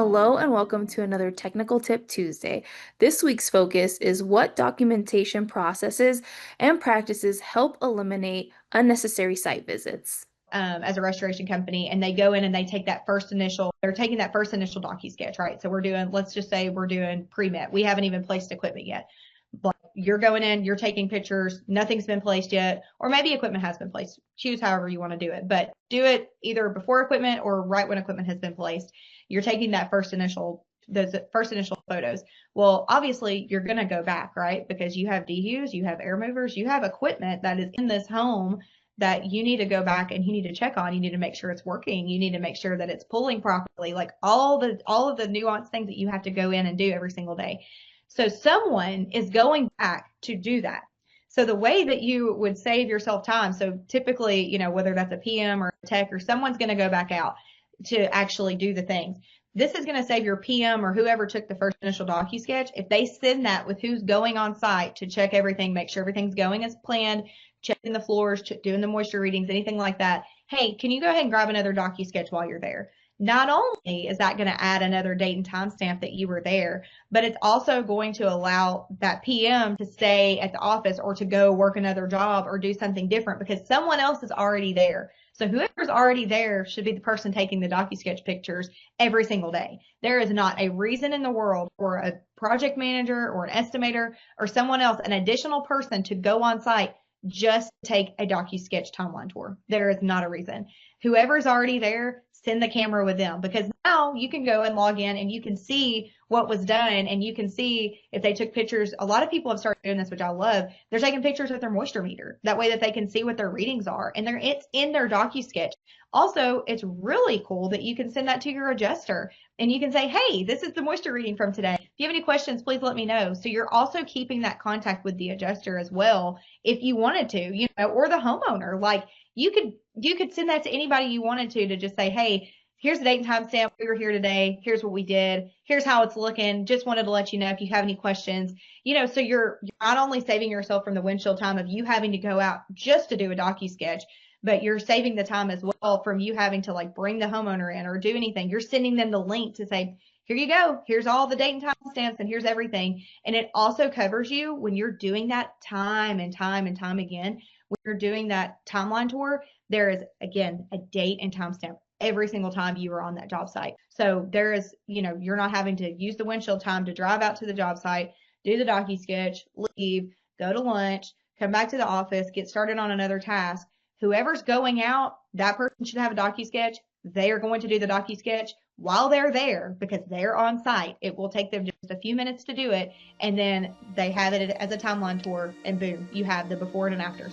Hello and welcome to another Technical Tip Tuesday. This week's focus is what documentation processes and practices help eliminate unnecessary site visits. As a restoration company, and they go in and they take that first initial, they're taking that first initial docu sketch, right? So we're doing, let's just say we're doing pre-met. We haven't even placed equipment yet. But you're going in, you're taking pictures, nothing's been placed yet, or maybe equipment has been placed. Choose however you want to do it, but do it either before equipment or right when equipment has been placed. You're taking that those first initial photos. Well, obviously you're going to go back, right? Because you have DHUs, you have air movers, you have equipment that is in this home that you need to go back and you need to check on. You need to make sure it's working. You need to make sure that it's pulling properly, like all of the nuanced things that you have to go in and do every single day. So someone is going back to do that. So the way that you would save yourself time, so typically, whether that's a PM or a tech or someone's going to go back out to actually do the things. This is going to save your PM or whoever took the first initial docu sketch. If they send that with who's going on site to check everything, make sure everything's going as planned, checking the floors, doing the moisture readings, anything like that. Hey, can you go ahead and grab another docu sketch while you're there? Not only is that going to add another date and time stamp that you were there, but it's also going to allow that PM to stay at the office or to go work another job or do something different because someone else is already there. So whoever's already there should be the person taking the docu-sketch pictures every single day. There is not a reason in the world for a project manager or an estimator or someone else, an additional person to go on site just take a docu-sketch timeline tour. There is not a reason. Whoever's already there, send the camera with them because now you can go and log in and you can see what was done and you can see if they took pictures. A lot of people have started doing this, which I love. They're taking pictures with their moisture meter. That way that they can see what their readings are and it's in their docu-sketch. Also, it's really cool that you can send that to your adjuster and you can say, hey, this is the moisture reading from today. If you have any questions, please let me know. So you're also keeping that contact with the adjuster as well if you wanted to, or the homeowner. Like you could send that to anybody you wanted to just say, hey, here's the date and time stamp. We were here today. Here's what we did. Here's how it's looking. Just wanted to let you know if you have any questions. So you're not only saving yourself from the windshield time of you having to go out just to do a docu-sketch, but you're saving the time as well from you having to like bring the homeowner in or do anything. You're sending them the link to say, here you go. Here's all the date and time stamps and here's everything. And it also covers you when you're doing that time and time and time again. When you're doing that timeline tour, there is, again, a date and time stamp every single time you are on that job site. So there is, you're not having to use the windshield time to drive out to the job site, do the docu-sketch, leave, go to lunch, come back to the office, get started on another task. Whoever's going out, that person should have a docu-sketch. They are going to do the docu-sketch while they're there because they're on site. It will take them just a few minutes to do it. And then they have it as a timeline tour and boom, you have the before and after.